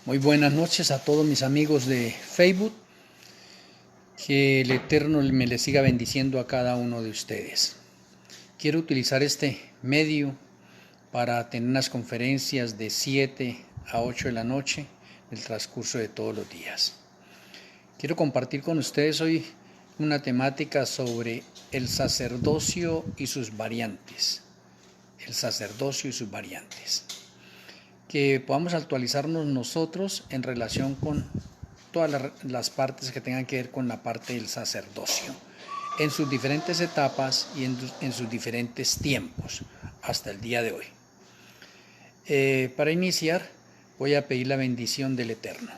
Muy buenas noches a todos mis amigos de Facebook. Que el Eterno me les siga bendiciendo a cada uno de ustedes. Quiero utilizar este medio para tener unas conferencias de 7 a 8 de la noche en el transcurso de todos los días. Quiero compartir con ustedes hoy una temática sobre el sacerdocio y sus variantes. El sacerdocio y sus variantes. Que podamos actualizarnos nosotros en relación con todas las partes que tengan que ver con la parte del sacerdocio, en sus diferentes etapas y en sus diferentes tiempos, hasta el día de hoy. Para iniciar, voy a pedir la bendición del Eterno.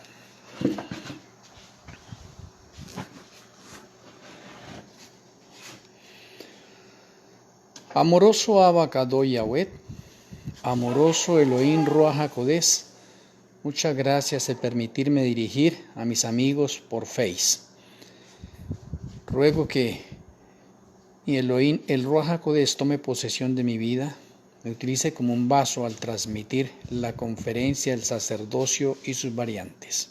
Amoroso Abba Kadosh Yahweh, amoroso Elohim Ruach HaKodesh, muchas gracias por permitirme dirigir a mis amigos por Face. Ruego que Elohim, el Ruach HaKodesh, tome posesión de mi vida, me utilice como un vaso al transmitir la conferencia del sacerdocio y sus variantes.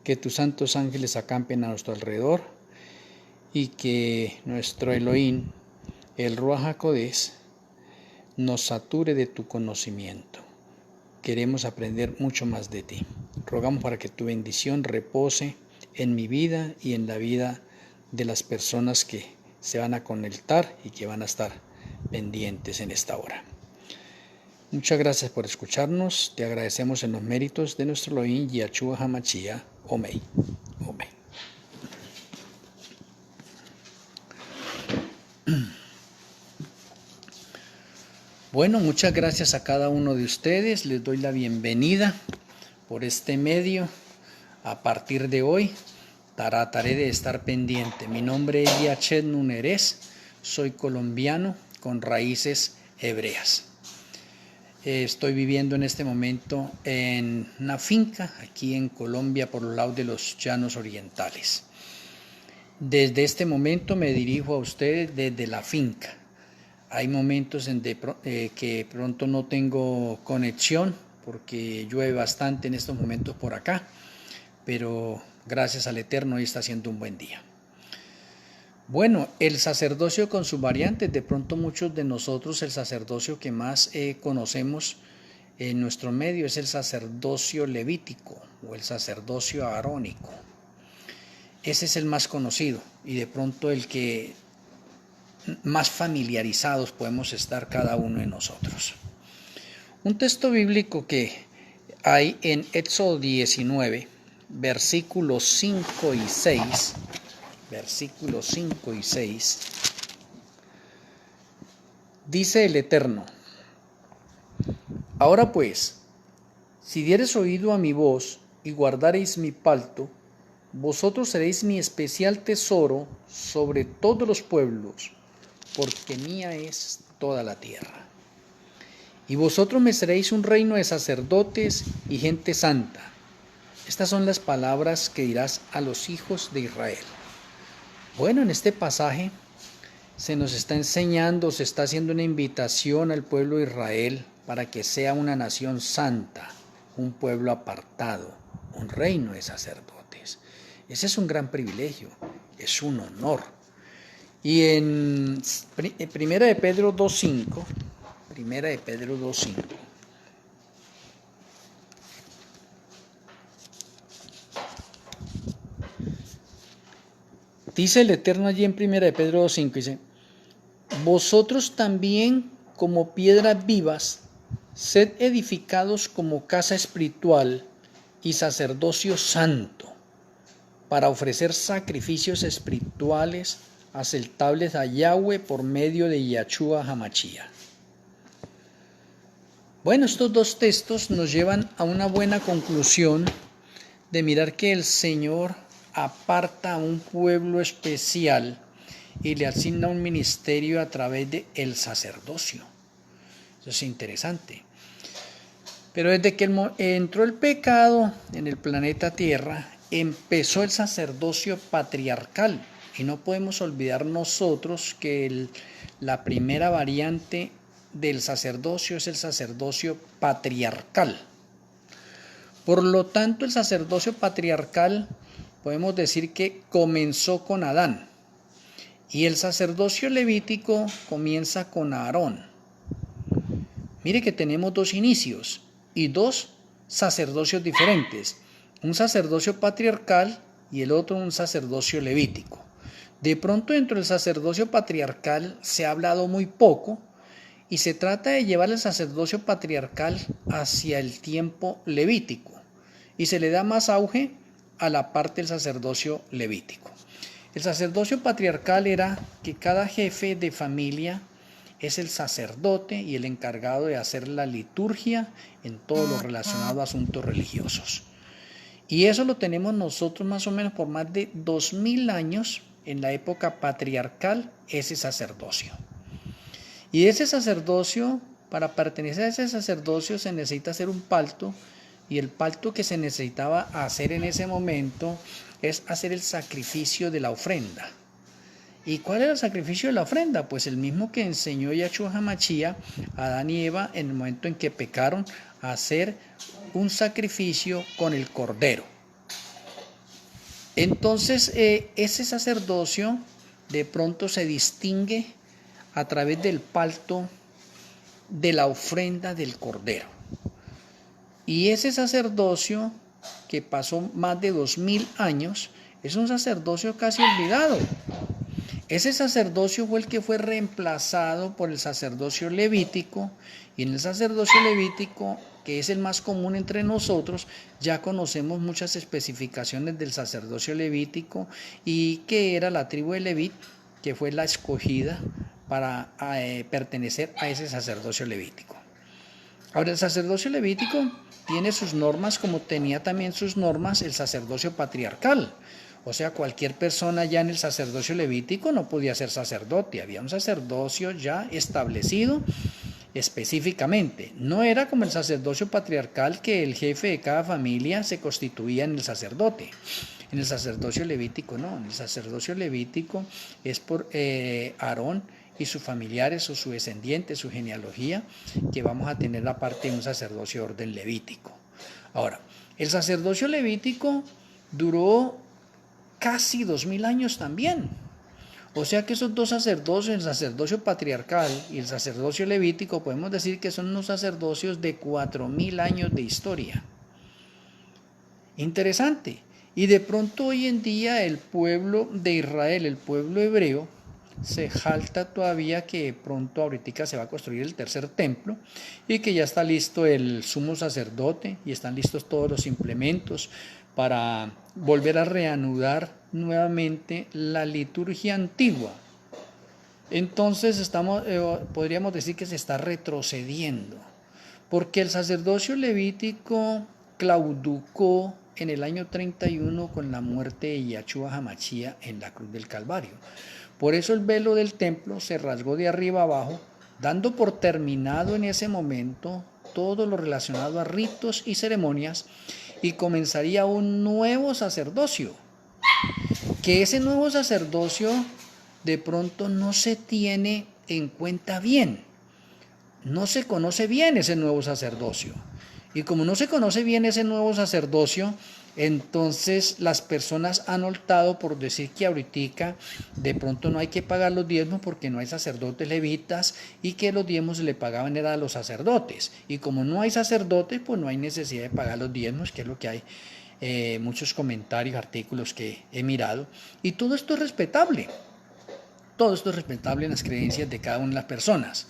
Que tus santos ángeles acampen a nuestro alrededor y que nuestro Elohim, el Ruach HaKodesh, nos sature de tu conocimiento. Queremos aprender mucho más de ti. Rogamos para que tu bendición repose en mi vida y en la vida de las personas que se van a conectar y que van a estar pendientes en esta hora. Muchas gracias por escucharnos. Te agradecemos en los méritos de nuestro Elohim Yahshua HaMashiach. Omei. Omei. Bueno, muchas gracias a cada uno de ustedes. Les doy la bienvenida por este medio. A partir de hoy, trataré de estar pendiente. Mi nombre es Yachet Nunerez. Soy colombiano con raíces hebreas. Estoy viviendo en este momento en una finca aquí en Colombia por los lados de los Llanos Orientales. Desde este momento me dirijo a ustedes desde la finca. Hay momentos en que pronto no tengo conexión porque llueve bastante en estos momentos por acá, pero gracias al Eterno hoy está siendo un buen día. Bueno, el sacerdocio con sus variantes, de pronto muchos de nosotros el sacerdocio que más conocemos en nuestro medio es el sacerdocio levítico o el sacerdocio arónico. Ese es el más conocido y de pronto el que más familiarizados podemos estar cada uno de nosotros. Un texto bíblico que hay en Éxodo 19, versículos 5 y 6, dice el Eterno: Ahora pues, si diereis oído a mi voz y guardareis mi pacto, vosotros seréis mi especial tesoro sobre todos los pueblos, porque mía es toda la tierra. Y vosotros me seréis un reino de sacerdotes y gente santa. Estas son las palabras que dirás a los hijos de Israel. Bueno, en este pasaje se nos está enseñando, se está haciendo una invitación al pueblo de Israel para que sea una nación santa, un pueblo apartado, un reino de sacerdotes. Ese es un gran privilegio, es un honor. Y en Primera de Pedro 2.5, dice el Eterno allí en Primera de Pedro 2.5, dice: Vosotros también, como piedras vivas, sed edificados como casa espiritual y sacerdocio santo, para ofrecer sacrificios espirituales aceptables a Yahweh por medio de Yahshua HaMashiach. Bueno, estos dos textos nos llevan a una buena conclusión de mirar que el Señor aparta a un pueblo especial y le asigna un ministerio a través del sacerdocio. Eso es interesante. Pero desde que entró el pecado en el planeta Tierra, empezó el sacerdocio patriarcal. Y no podemos olvidar nosotros que la primera variante del sacerdocio es el sacerdocio patriarcal. Por lo tanto, el sacerdocio patriarcal podemos decir que comenzó con Adán y el sacerdocio levítico comienza con Aarón. Mire que tenemos dos inicios y dos sacerdocios diferentes, un sacerdocio patriarcal y el otro un sacerdocio levítico. De pronto dentro del sacerdocio patriarcal se ha hablado muy poco y se trata de llevar el sacerdocio patriarcal hacia el tiempo levítico y se le da más auge a la parte del sacerdocio levítico. El sacerdocio patriarcal era que cada jefe de familia es el sacerdote y el encargado de hacer la liturgia en todo lo relacionado a asuntos religiosos. Y eso lo tenemos nosotros más o menos por más de 2000 años en la época patriarcal, ese sacerdocio. Y ese sacerdocio, para pertenecer a ese sacerdocio se necesita hacer un palto, y el palto que se necesitaba hacer en ese momento es hacer el sacrificio de la ofrenda. ¿Y cuál era el sacrificio de la ofrenda? Pues el mismo que enseñó Yahshua HaMashiach a Adán y Eva en el momento en que pecaron, a hacer un sacrificio con el cordero. Entonces ese sacerdocio de pronto se distingue a través del palto de la ofrenda del cordero. Y ese sacerdocio que pasó más de 2000 años es un sacerdocio casi olvidado. Ese sacerdocio fue el que fue reemplazado por el sacerdocio levítico, y en el sacerdocio levítico, que es el más común entre nosotros, ya conocemos muchas especificaciones del sacerdocio levítico y que era la tribu de Leví, que fue la escogida para pertenecer a ese sacerdocio levítico. Ahora, el sacerdocio levítico tiene sus normas como tenía también sus normas el sacerdocio patriarcal. O sea, cualquier persona ya en el sacerdocio levítico no podía ser sacerdote, había un sacerdocio ya establecido específicamente. No era como el sacerdocio patriarcal que el jefe de cada familia se constituía en el sacerdote. En el sacerdocio levítico no, en el sacerdocio levítico es por Aarón y sus familiares o su descendiente, su genealogía, que vamos a tener la parte de un sacerdocio de orden levítico. Ahora, el sacerdocio levítico duró casi 2000 años también. O sea que esos dos sacerdocios, el sacerdocio patriarcal y el sacerdocio levítico, podemos decir que son unos sacerdocios de 4000 años de historia. Interesante. Y de pronto hoy en día el pueblo de Israel, el pueblo hebreo, se jalta todavía que pronto ahorita se va a construir el tercer templo y que ya está listo el sumo sacerdote y están listos todos los implementos para volver a reanudar nuevamente la liturgia antigua. Entonces podríamos decir que se está retrocediendo, porque el sacerdocio levítico clauducó en el año 31 con la muerte de Yahshua HaMashiach en la cruz del Calvario. Por eso el velo del templo se rasgó de arriba abajo, dando por terminado en ese momento todo lo relacionado a ritos y ceremonias, y comenzaría un nuevo sacerdocio, que ese nuevo sacerdocio de pronto no se tiene en cuenta bien, no se conoce bien ese nuevo sacerdocio, y como no se conoce bien ese nuevo sacerdocio, entonces las personas han optado por decir que ahorita de pronto no hay que pagar los diezmos porque no hay sacerdotes levitas y que los diezmos se le pagaban era a los sacerdotes, y como no hay sacerdotes pues no hay necesidad de pagar los diezmos, que es lo que hay muchos comentarios, artículos que he mirado, y todo esto es respetable, todo esto es respetable en las creencias de cada una de las personas.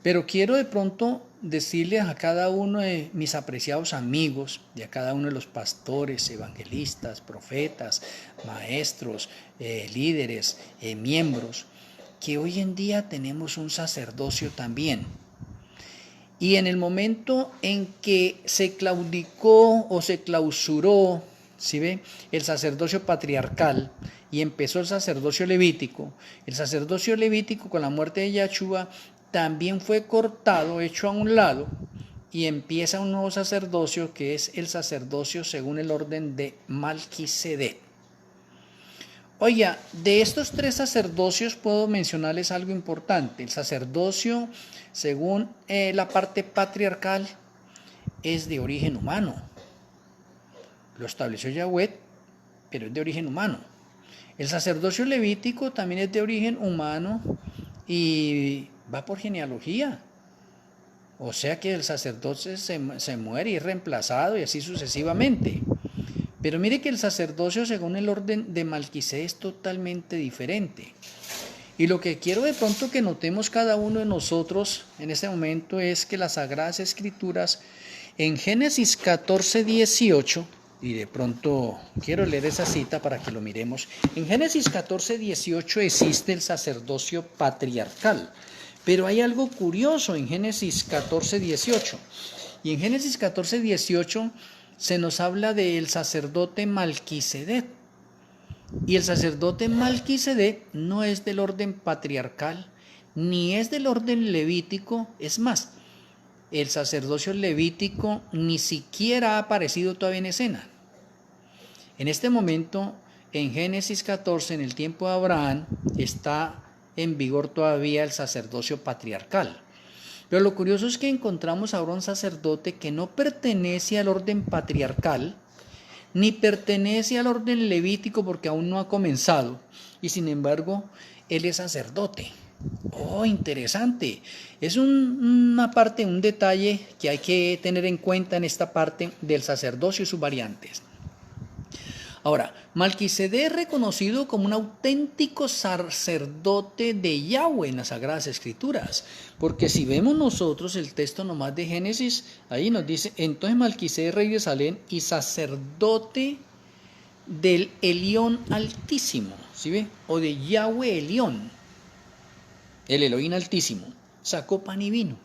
Pero quiero de pronto decirles a cada uno de mis apreciados amigos y a cada uno de los pastores, evangelistas, profetas, maestros, líderes, miembros, que hoy en día tenemos un sacerdocio también. Y en el momento en que se claudicó o se clausuró, ¿sí ve?, el sacerdocio patriarcal y empezó el sacerdocio levítico con la muerte de Yahshua también fue cortado, hecho a un lado, y empieza un nuevo sacerdocio que es el sacerdocio según el orden de Malquisedec. Oiga, de estos tres sacerdocios puedo mencionarles algo importante. El sacerdocio según la parte patriarcal es de origen humano. lo estableció Yahweh, pero es de origen humano. El sacerdocio levítico también es de origen humano y va por genealogía. O sea que el sacerdote se muere y es reemplazado y así sucesivamente. Pero mire que el sacerdocio según el orden de Malquisedec es totalmente diferente. Y lo que quiero de pronto que notemos cada uno de nosotros en este momento es que las Sagradas Escrituras en Génesis 14:18, y de pronto quiero leer esa cita para que lo miremos, en Génesis 14:18 existe el sacerdocio patriarcal, pero hay algo curioso en Génesis 14:18, y en Génesis 14:18 se nos habla del sacerdote Malquisedec. Y el sacerdote Malquisedec no es del orden patriarcal, ni es del orden levítico. Es más, el sacerdocio levítico ni siquiera ha aparecido todavía en escena. En este momento, en Génesis 14, en el tiempo de Abraham, está en vigor todavía el sacerdocio patriarcal. Pero lo curioso es que encontramos ahora un sacerdote que no pertenece al orden patriarcal, ni pertenece al orden levítico porque aún no ha comenzado, y sin embargo, él es sacerdote. Oh, interesante. Es una parte, un detalle que hay que tener en cuenta en esta parte del sacerdocio y sus variantes. Ahora, Malquisedec es reconocido como un auténtico sacerdote de Yahweh en las Sagradas Escrituras, porque si vemos nosotros el texto nomás de Génesis, ahí nos dice, entonces Malquisedec, rey de Salem y sacerdote del Elión Altísimo, ¿sí ve? O de Yahweh Elión, el Elohim Altísimo, sacó pan y vino.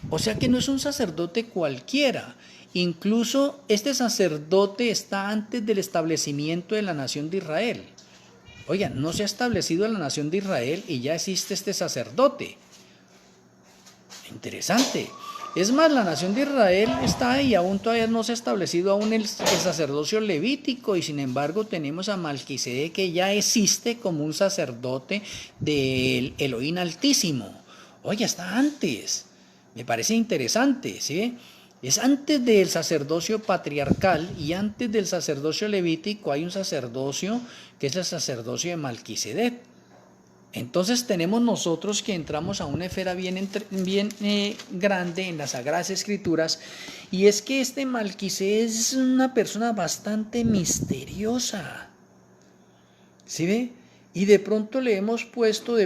O sea que no es un sacerdote cualquiera. Incluso este sacerdote está antes del establecimiento de la nación de Israel. Oigan, no se ha establecido la nación de Israel y ya existe este sacerdote. Interesante. Es más, la nación de Israel está ahí, aún todavía no se ha establecido aún el sacerdocio levítico, y sin embargo tenemos a Malquisedec que ya existe como un sacerdote del Elohim Altísimo. Oye, está antes. Me parece interesante, ¿sí? Es antes del sacerdocio patriarcal y antes del sacerdocio levítico hay un sacerdocio que es el sacerdocio de Malquisedec. Entonces tenemos nosotros que entramos a una esfera bien grande en las Sagradas Escrituras, y es que este Malquisedec es una persona bastante misteriosa, ¿sí ve? Y de pronto le hemos puesto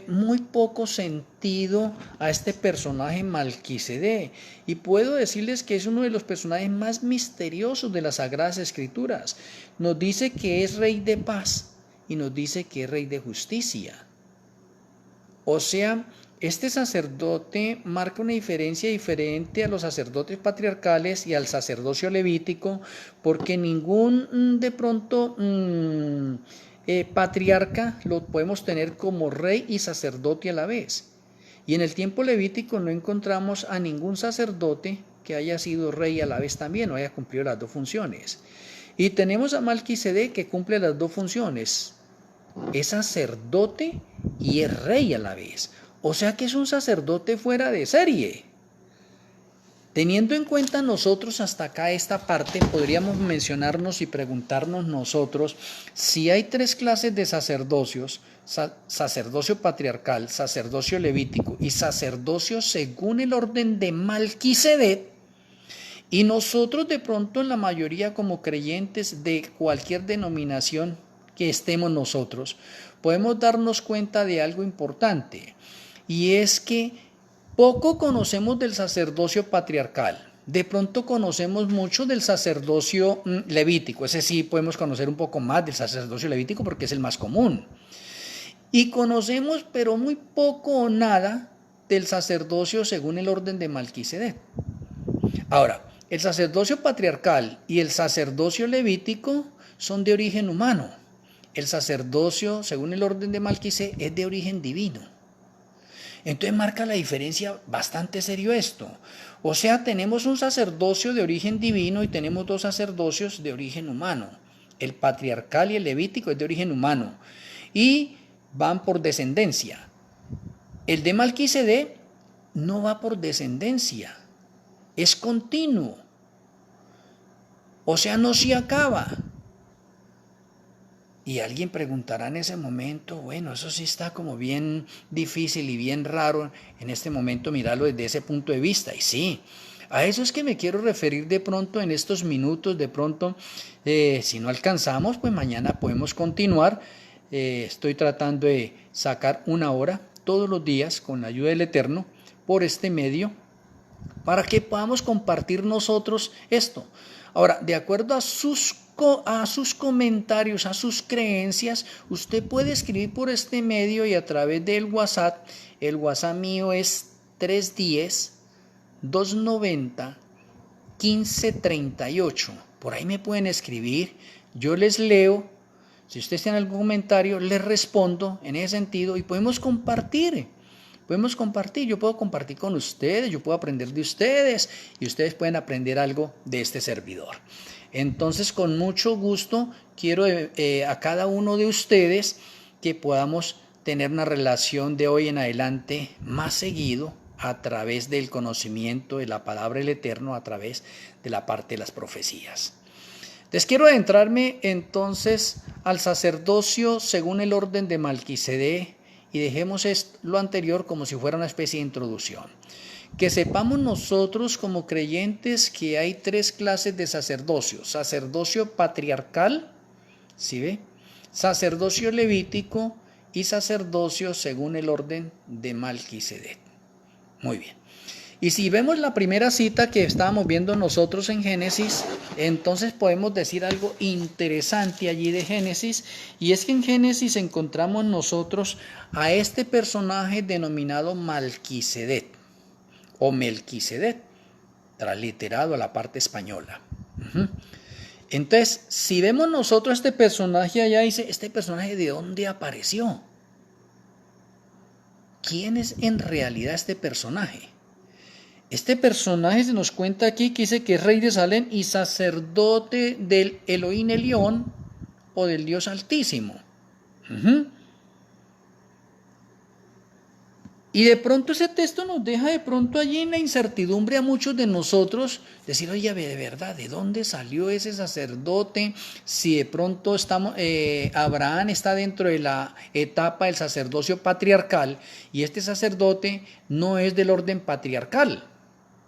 muy poco sentido a este personaje Malquisedec, y puedo decirles que es uno de los personajes más misteriosos de las Sagradas Escrituras. Nos dice que es rey de paz y nos dice que es rey de justicia. O sea, este sacerdote marca una diferencia diferente a los sacerdotes patriarcales y al sacerdocio levítico, porque ningún patriarca lo podemos tener como rey y sacerdote a la vez. Y en el tiempo levítico no encontramos a ningún sacerdote que haya sido rey a la vez también, o haya cumplido las dos funciones. Y tenemos a Malquisedec que cumple las dos funciones. Es sacerdote y es rey a la vez. O sea que es un sacerdote fuera de serie. Teniendo en cuenta nosotros hasta acá esta parte, podríamos mencionarnos y preguntarnos nosotros si hay tres clases de sacerdocios: sacerdocio patriarcal, sacerdocio levítico y sacerdocio según el orden de Malquisedec. Y nosotros de pronto, en la mayoría como creyentes de cualquier denominación que estemos nosotros, podemos darnos cuenta de algo importante, y es que poco conocemos del sacerdocio patriarcal. De pronto conocemos mucho del sacerdocio levítico, ese sí podemos conocer un poco más del sacerdocio levítico porque es el más común. Y conocemos pero muy poco o nada del sacerdocio según el orden de Malquisedec. Ahora, el sacerdocio patriarcal y el sacerdocio levítico son de origen humano. El sacerdocio, según el orden de Malquisedec, es de origen divino. Entonces marca la diferencia bastante serio esto. O sea, tenemos un sacerdocio de origen divino y tenemos dos sacerdocios de origen humano. El patriarcal y el levítico es de origen humano y van por descendencia. El de Malquisedec no va por descendencia, es continuo. O sea, no se acaba. Y alguien preguntará en ese momento, bueno, eso sí está como bien difícil y bien raro en este momento mirarlo desde ese punto de vista. Y sí, a eso es que me quiero referir de pronto en estos minutos. De pronto, si no alcanzamos, pues mañana podemos continuar. Estoy tratando de sacar 1 hora todos los días con la ayuda del Eterno por este medio para que podamos compartir nosotros esto. Ahora, de acuerdo a sus comentarios, a sus creencias, usted puede escribir por este medio y a través del WhatsApp. El WhatsApp mío es 310-290-1538. Por ahí me pueden escribir, yo les leo. Si ustedes tienen algún comentario, les respondo en ese sentido y podemos compartir. Yo puedo compartir con ustedes, yo puedo aprender de ustedes y ustedes pueden aprender algo de este servidor. Entonces, con mucho gusto, quiero a cada uno de ustedes que podamos tener una relación de hoy en adelante más seguido a través del conocimiento de la palabra del Eterno, a través de la parte de las profecías. Les quiero adentrarme entonces al sacerdocio según el orden de Melquisedec y dejemos lo anterior como si fuera una especie de introducción. Que sepamos nosotros como creyentes que hay 3 clases de sacerdocio: sacerdocio patriarcal, ¿sí ve?, sacerdocio levítico y sacerdocio según el orden de Melquisedec. Muy bien. Y si vemos la primera cita que estábamos viendo nosotros en Génesis, entonces podemos decir algo interesante allí de Génesis, y es que en Génesis encontramos nosotros a este personaje denominado Melquisedec, o Melquisedec, transliterado a la parte española. Entonces, si vemos nosotros este personaje allá, dice, ¿este personaje de dónde apareció? ¿Quién es en realidad este personaje? Este personaje se nos cuenta aquí que dice que es rey de Salem y sacerdote del Elohim Elión o del Dios Altísimo. Y de pronto ese texto nos deja de pronto allí en la incertidumbre a muchos de nosotros, decir, oye, de verdad, ¿de dónde salió ese sacerdote? Si de pronto Abraham está dentro de la etapa del sacerdocio patriarcal y este sacerdote no es del orden patriarcal.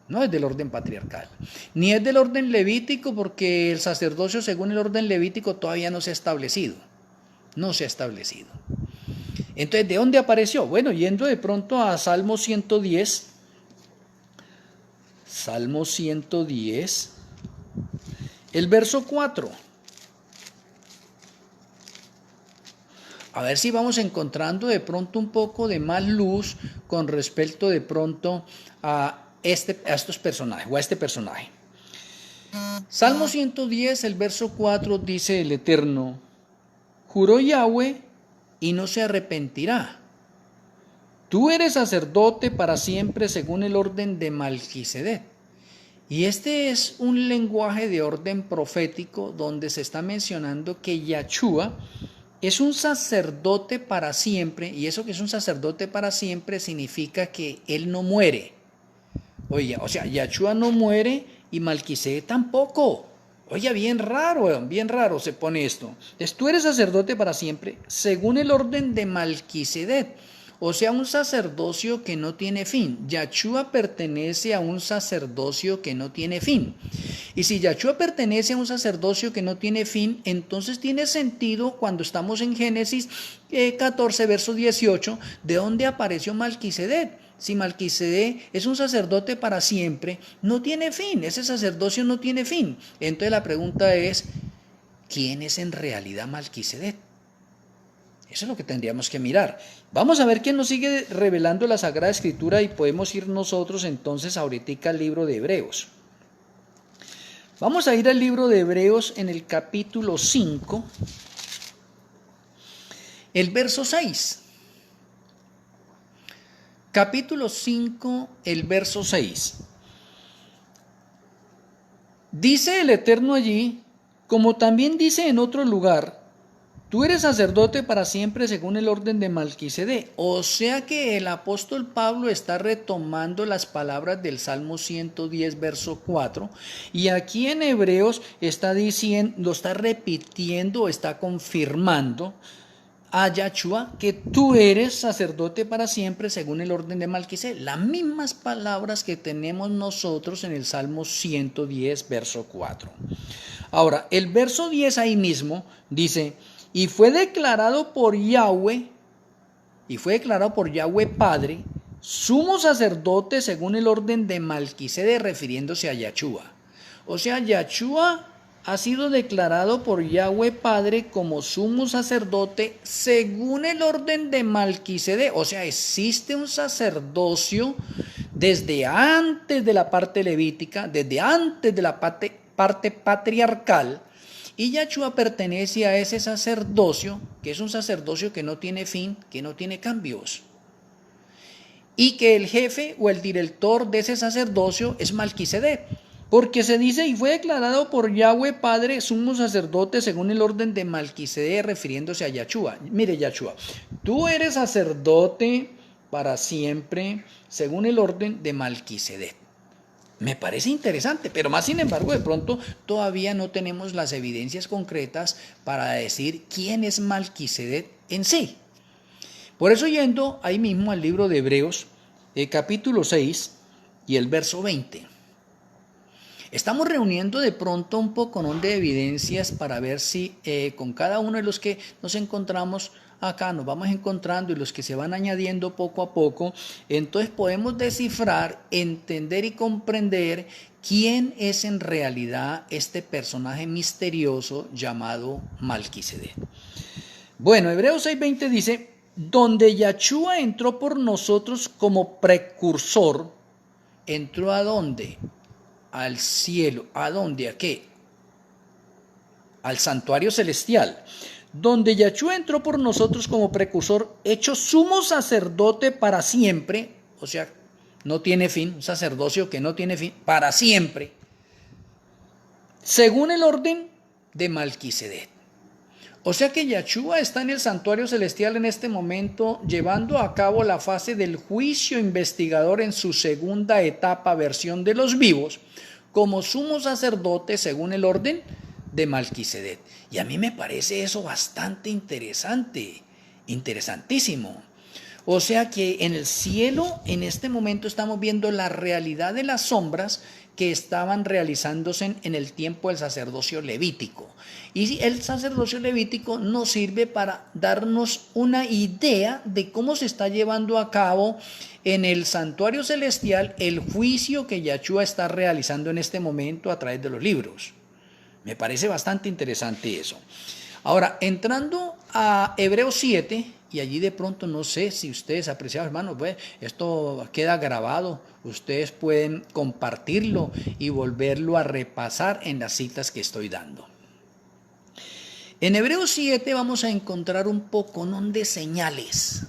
No es del orden patriarcal, ni es del orden levítico, porque el sacerdocio según el orden levítico todavía no se ha establecido. Entonces, ¿de dónde apareció? Bueno, yendo de pronto a Salmo 110, el verso 4. A ver si vamos encontrando de pronto un poco de más luz con respecto de pronto a estos personajes, o a este personaje. Salmo 110, el verso 4, dice el Eterno: juró Yahweh y no se arrepentirá. Tú eres sacerdote para siempre según el orden de Melquisedec. Y este es un lenguaje de orden profético donde se está mencionando que Yahshua es un sacerdote para siempre, y eso que es un sacerdote para siempre significa que él no muere. Oye, o sea, Yahshua no muere y Melquisedec tampoco. Oye, bien raro se pone esto. Entonces, tú eres sacerdote para siempre según el orden de Melquisedec. O sea, un sacerdocio que no tiene fin. Yahshua pertenece a un sacerdocio que no tiene fin. Y si Yahshua pertenece a un sacerdocio que no tiene fin, entonces tiene sentido cuando estamos en Génesis 14, verso 18, de dónde apareció Melquisedec. Si Melquisedec es un sacerdote para siempre, no tiene fin, ese sacerdocio no tiene fin. Entonces la pregunta es, ¿quién es en realidad Melquisedec? Eso es lo que tendríamos que mirar. Vamos a ver qué nos sigue revelando la Sagrada Escritura y podemos ir nosotros entonces ahorita al libro de Hebreos. Vamos a ir al libro de Hebreos en el capítulo 5, el verso 6. Capítulo 5, el verso 6. Dice el Eterno allí, como también dice en otro lugar, tú eres sacerdote para siempre según el orden de Melquisedec. O sea que el apóstol Pablo está retomando las palabras del Salmo 110, verso 4, y aquí en Hebreos está diciendo, lo está repitiendo, está confirmando a Yahshua que tú eres sacerdote para siempre según el orden de Melquisedec. Las mismas palabras que tenemos nosotros en el Salmo 110, verso 4. Ahora, el verso 10 ahí mismo dice, y fue declarado por Yahweh Padre, sumo sacerdote según el orden de Melquisedec, refiriéndose a Yahshua. O sea, Yahshua ha sido declarado por Yahweh Padre como sumo sacerdote según el orden de Melquisedec. O sea, existe un sacerdocio desde antes de la parte levítica, desde antes de la parte patriarcal, y Yahshua pertenece a ese sacerdocio, que es un sacerdocio que no tiene fin, que no tiene cambios. Y que el jefe o el director de ese sacerdocio es Melquisedec. Porque se dice, y fue declarado por Yahweh Padre sumo sacerdote según el orden de Melquisedec, refiriéndose a Yahshua. Mire, Yahshua, tú eres sacerdote para siempre según el orden de Melquisedec. Me parece interesante, pero más sin embargo, de pronto todavía no tenemos las evidencias concretas para decir quién es Melquisedec en sí. Por eso, yendo ahí mismo al libro de Hebreos, capítulo 6 y el verso 20. Estamos reuniendo de pronto un poco de evidencias para ver si con cada uno de los que nos encontramos acá, nos vamos encontrando, y los que se van añadiendo poco a poco, entonces podemos descifrar, entender y comprender quién es en realidad este personaje misterioso llamado Melquisedec. Bueno, Hebreos 6:20 dice, donde Yahshua entró por nosotros como precursor, ¿entró a dónde? Al cielo. ¿A dónde? ¿A qué? Al santuario celestial. Donde Yahshua entró por nosotros como precursor, hecho sumo sacerdote para siempre, o sea, no tiene fin, un sacerdocio que no tiene fin, para siempre, según el orden de Melquisedec. O sea que Yahshua está en el santuario celestial en este momento, llevando a cabo la fase del juicio investigador en su segunda etapa, versión de los vivos, como sumo sacerdote según el orden de Melquisedec. Y a mí me parece eso bastante interesante, interesantísimo. O sea que en el cielo, en este momento estamos viendo la realidad de las sombras que estaban realizándose en el tiempo del sacerdocio levítico. Y el sacerdocio levítico nos sirve para darnos una idea de cómo se está llevando a cabo en el santuario celestial el juicio que Yahshua está realizando en este momento a través de los libros. Me parece bastante interesante eso. Ahora, entrando a Hebreos 7, y allí de pronto no sé si ustedes, apreciados hermanos, pues esto queda grabado, ustedes pueden compartirlo y volverlo a repasar en las citas que estoy dando. En Hebreos 7 vamos a encontrar un poco de señales.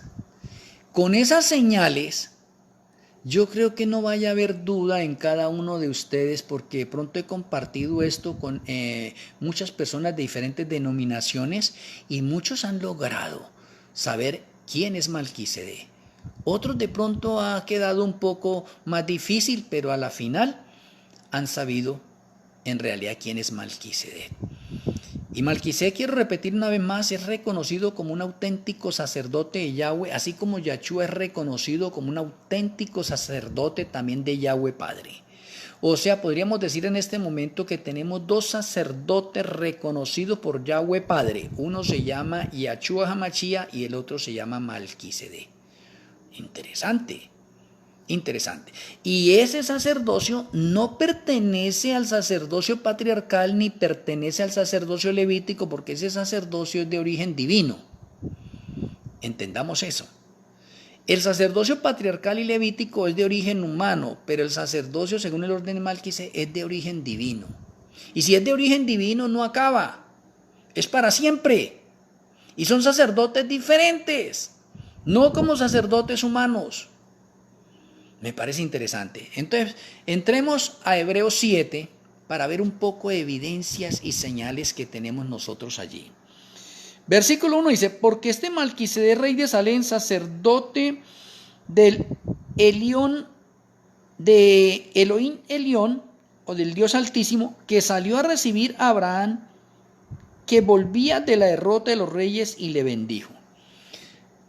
Con esas señales, yo creo que no vaya a haber duda en cada uno de ustedes, porque de pronto he compartido esto con muchas personas de diferentes denominaciones y muchos han logrado saber quién es Melquisedec. Otros de pronto ha quedado un poco más difícil, pero a la final han sabido en realidad quién es Melquisedec. Y Melquisedec, quiero repetir una vez más, es reconocido como un auténtico sacerdote de Yahweh, así como Yahshua es reconocido como un auténtico sacerdote también de Yahweh Padre. O sea, podríamos decir en este momento que tenemos dos sacerdotes reconocidos por Yahweh Padre. Uno se llama Yahshua HaMashiach y el otro se llama Melquisedec. Interesante. Y ese sacerdocio no pertenece al sacerdocio patriarcal ni pertenece al sacerdocio levítico, porque ese sacerdocio es de origen divino. Entendamos eso. El sacerdocio patriarcal y levítico es de origen humano, pero el sacerdocio, según el orden de Melquisedec, es de origen divino. Y si es de origen divino, no acaba, es para siempre. Y son sacerdotes diferentes, no como sacerdotes humanos. Me parece interesante. Entonces, entremos a Hebreos 7 para ver un poco de evidencias y señales que tenemos nosotros allí. Versículo 1 dice, porque este Malquisedec, rey de Salem, sacerdote del Elión, de Elohim Elión, o del Dios Altísimo, que salió a recibir a Abraham, que volvía de la derrota de los reyes, y le bendijo.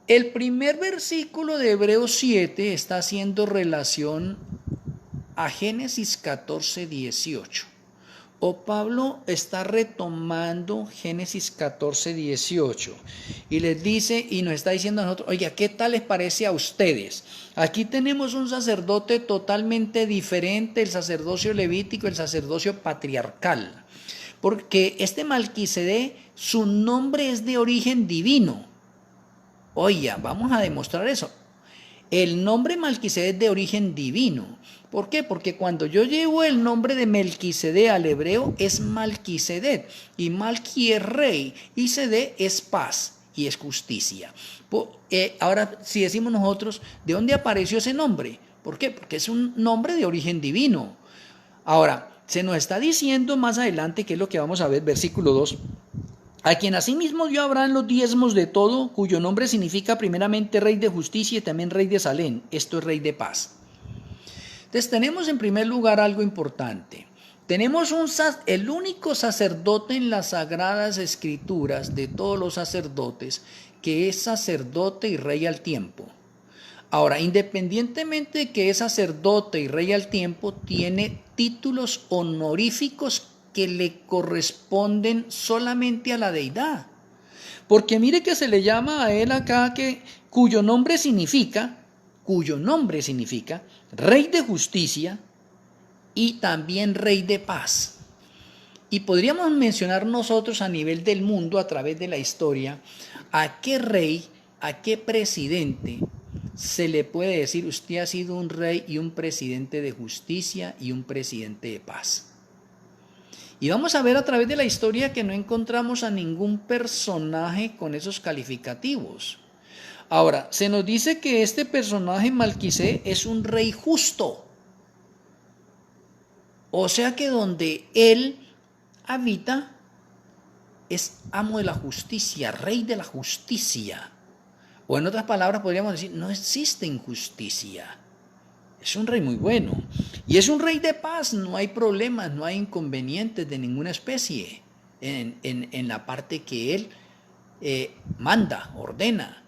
El primer versículo de Hebreos 7 está haciendo relación a Génesis 14, 18. O Pablo está retomando Génesis 14, 18 y les dice y nos está diciendo a nosotros, oiga, ¿qué tal les parece a ustedes? Aquí tenemos un sacerdote totalmente diferente, el sacerdocio levítico, el sacerdocio patriarcal, porque este Malquisedec, su nombre es de origen divino. Oiga, vamos a demostrar eso. El nombre Malquisedec es de origen divino. ¿Por qué? Porque cuando yo llevo el nombre de Melquisedec al hebreo es Malquisedec, y Malqui es rey, y Sedec es paz y es justicia. Ahora, si decimos nosotros, ¿de dónde apareció ese nombre? ¿Por qué? Porque es un nombre de origen divino. Ahora, se nos está diciendo más adelante, que es lo que vamos a ver, versículo 2, a quien asimismo dio Abraham los diezmos de todo, cuyo nombre significa primeramente rey de justicia y también rey de Salem, esto es rey de paz. Entonces tenemos en primer lugar algo importante. Tenemos el único sacerdote en las Sagradas Escrituras de todos los sacerdotes que es sacerdote y rey al tiempo. Ahora, independientemente de que es sacerdote y rey al tiempo, tiene títulos honoríficos que le corresponden solamente a la deidad. Porque mire que se le llama a él acá cuyo nombre significa rey de justicia y también rey de paz. Y podríamos mencionar nosotros a nivel del mundo, a través de la historia, a qué rey, a qué presidente se le puede decir, usted ha sido un rey y un presidente de justicia y un presidente de paz. Y vamos a ver a través de la historia que no encontramos a ningún personaje con esos calificativos. Ahora, se nos dice que este personaje Malquisedec es un rey justo. O sea que donde él habita es amo de la justicia, rey de la justicia. O en otras palabras podríamos decir, no existe injusticia. Es un rey muy bueno. Y es un rey de paz, no hay problemas, no hay inconvenientes de ninguna especie en la parte que él manda, ordena.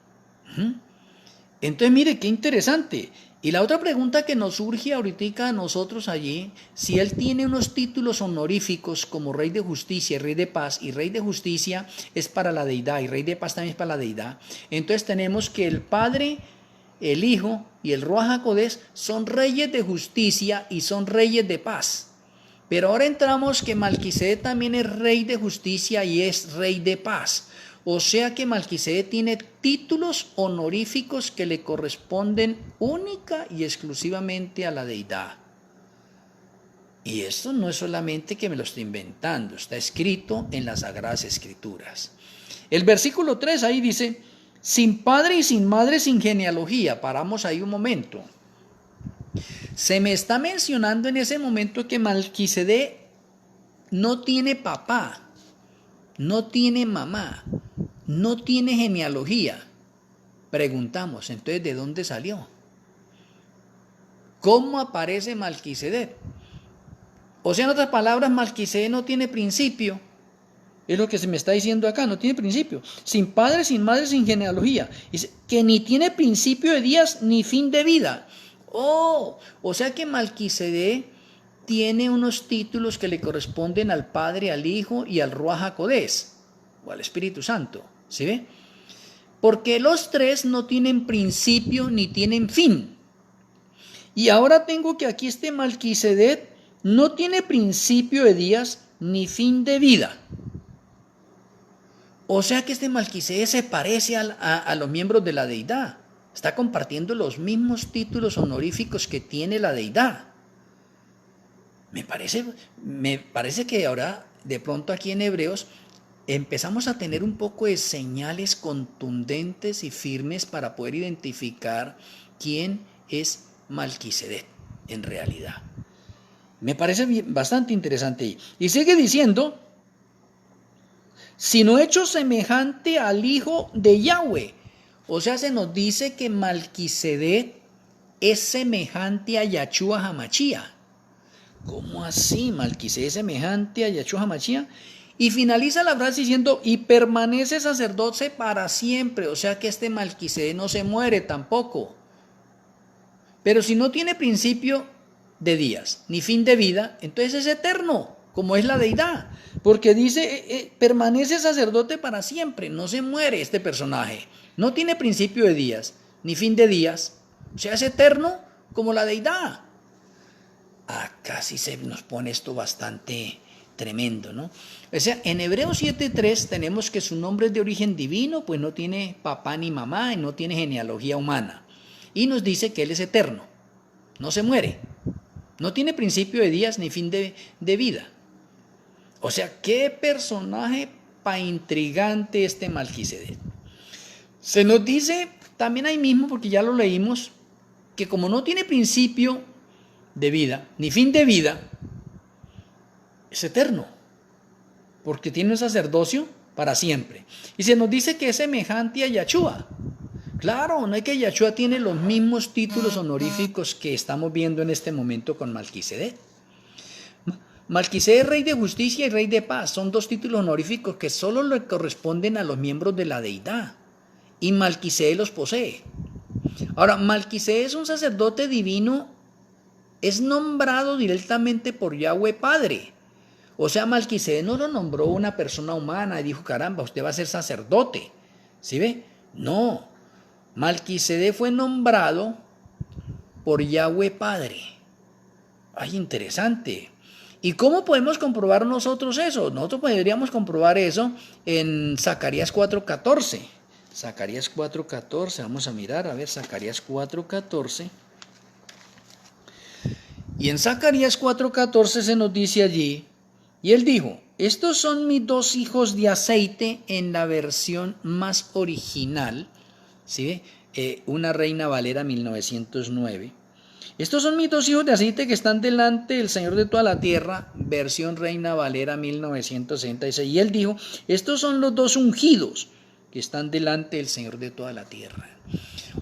Entonces mire qué interesante. Y la otra pregunta que nos surge ahorita a nosotros allí, si él tiene unos títulos honoríficos como rey de justicia, rey de paz, y rey de justicia es para la deidad y rey de paz también es para la deidad, entonces tenemos que el Padre, el Hijo y el Ruach HaKodesh son reyes de justicia y son reyes de paz. Pero ahora entramos que Malquisedec también es rey de justicia y es rey de paz. O sea que Malquisedec tiene títulos honoríficos que le corresponden única y exclusivamente a la deidad. Y esto no es solamente que me lo estoy inventando, está escrito en las Sagradas Escrituras. El versículo 3 ahí dice, sin padre y sin madre, sin genealogía. Paramos ahí un momento. Se me está mencionando en ese momento que Malquisedec no tiene papá, no tiene mamá, no tiene genealogía. Preguntamos, entonces, ¿de dónde salió? ¿Cómo aparece Malquisedec? O sea, en otras palabras, Malquisedec no tiene principio. Es lo que se me está diciendo acá, no tiene principio. Sin padre, sin madre, sin genealogía. Dice que ni tiene principio de días ni fin de vida. Oh, o sea que Malquisedec tiene unos títulos que le corresponden al Padre, al Hijo y al Ruach HaKodesh, o al Espíritu Santo. ¿Sí ve? Porque los tres no tienen principio ni tienen fin. Y ahora tengo que aquí este Malquisedec no tiene principio de días ni fin de vida. O sea que este Malquisedec se parece a los miembros de la deidad. Está compartiendo los mismos títulos honoríficos que tiene la deidad. Me parece que ahora, de pronto aquí en Hebreos, empezamos a tener un poco de señales contundentes y firmes para poder identificar quién es Malquisedec en realidad. Me parece bastante interesante. Y sigue diciendo, sino hecho semejante al Hijo de Yahweh. O sea, se nos dice que Malquisedec es semejante a Yahshua HaMashiach. ¿Cómo así? Malquisedec es semejante a Yahshua HaMashiach. Y finaliza la frase diciendo, y permanece sacerdote para siempre. O sea que este Malquisedec no se muere tampoco. Pero si no tiene principio de días ni fin de vida, entonces es eterno, como es la deidad. Porque dice, permanece sacerdote para siempre, no se muere este personaje. No tiene principio de días ni fin de días. O sea, es eterno como la deidad. Acá sí se nos pone esto bastante tremendo, ¿no? O sea, en Hebreos 7:3 tenemos que su nombre es de origen divino, pues no tiene papá ni mamá y no tiene genealogía humana. Y nos dice que Él es eterno, no se muere, no tiene principio de días ni fin de vida. O sea, qué personaje pa' intrigante este Malquisedec. Se nos dice también ahí mismo, porque ya lo leímos, que como no tiene principio de vida ni fin de vida, es eterno, porque tiene un sacerdocio para siempre. Y se nos dice que es semejante a Yahshua. Claro, no es que Yahshua tiene los mismos títulos honoríficos que estamos viendo en este momento con Malquisedec. Malquisedec, rey de justicia y rey de paz, son dos títulos honoríficos que solo le corresponden a los miembros de la deidad, y Malquisedec los posee. Ahora, Malquisedec es un sacerdote divino, es nombrado directamente por Yahweh Padre. O sea, Malquisedec no lo nombró una persona humana y dijo, caramba, usted va a ser sacerdote. ¿Sí ve? No. Malquisedec fue nombrado por Yahweh Padre. Ay, interesante. ¿Y cómo podemos comprobar nosotros eso? Nosotros podríamos comprobar eso en Zacarías 4:14. Zacarías 4:14, vamos a mirar, a ver, Zacarías 4:14. Y en Zacarías 4:14 se nos dice allí, y él dijo, estos son mis dos hijos de aceite en la versión más original, ¿sí? Una Reina Valera 1909. Estos son mis dos hijos de aceite que están delante del Señor de toda la tierra, versión Reina Valera 1966. Y él dijo, estos son los dos ungidos que están delante del Señor de toda la tierra.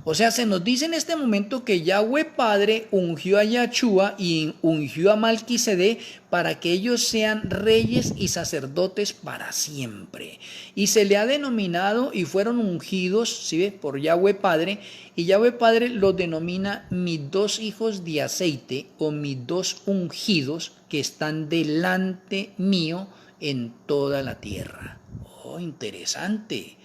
O sea, se nos dice en este momento que Yahweh Padre ungió a Yahshua y ungió a Malquisedec para que ellos sean reyes y sacerdotes para siempre. Y se le ha denominado y fueron ungidos, ¿sí ves? Por Yahweh Padre. Y Yahweh Padre los denomina mis dos hijos de aceite o mis dos ungidos que están delante mío en toda la tierra. Oh, interesante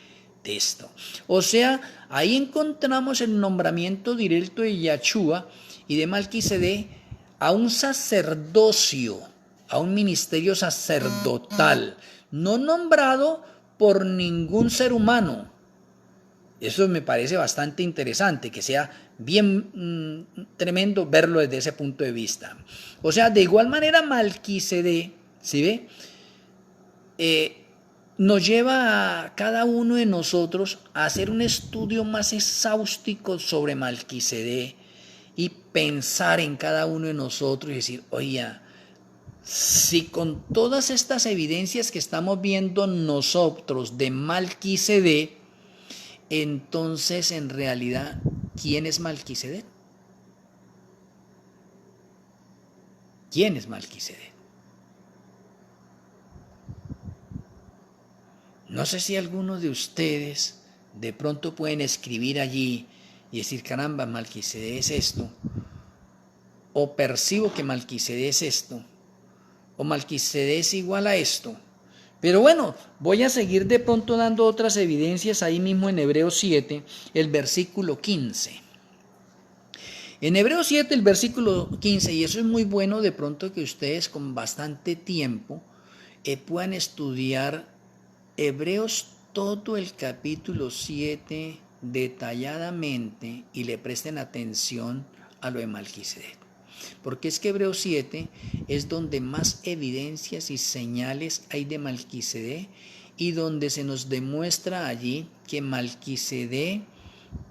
esto. O sea, ahí encontramos el nombramiento directo de Yahshua y de Malquisedec a un sacerdocio, a un ministerio sacerdotal, no nombrado por ningún ser humano. Eso me parece bastante interesante, que sea bien tremendo verlo desde ese punto de vista. O sea, de igual manera Malquisedec, ¿sí ve? Nos lleva a cada uno de nosotros a hacer un estudio más exhaustivo sobre Malquisedec y pensar en cada uno de nosotros y decir, oye, si con todas estas evidencias que estamos viendo nosotros de Malquisedec, entonces en realidad, ¿quién es Malquisedec? ¿Quién es Malquisedec? No sé si algunos de ustedes de pronto pueden escribir allí y decir, caramba, Malquisedec es esto, o percibo que Malquisedec es esto, o Malquisedec es igual a esto. Pero bueno, voy a seguir de pronto dando otras evidencias ahí mismo en Hebreos 7, el versículo 15. En Hebreos 7, el versículo 15, y eso es muy bueno de pronto que ustedes con bastante tiempo puedan estudiar Hebreos todo el capítulo 7 detalladamente y le presten atención a lo de Malquisedec. Porque es que Hebreos 7 es donde más evidencias y señales hay de Malquisedec y donde se nos demuestra allí que Malquisedec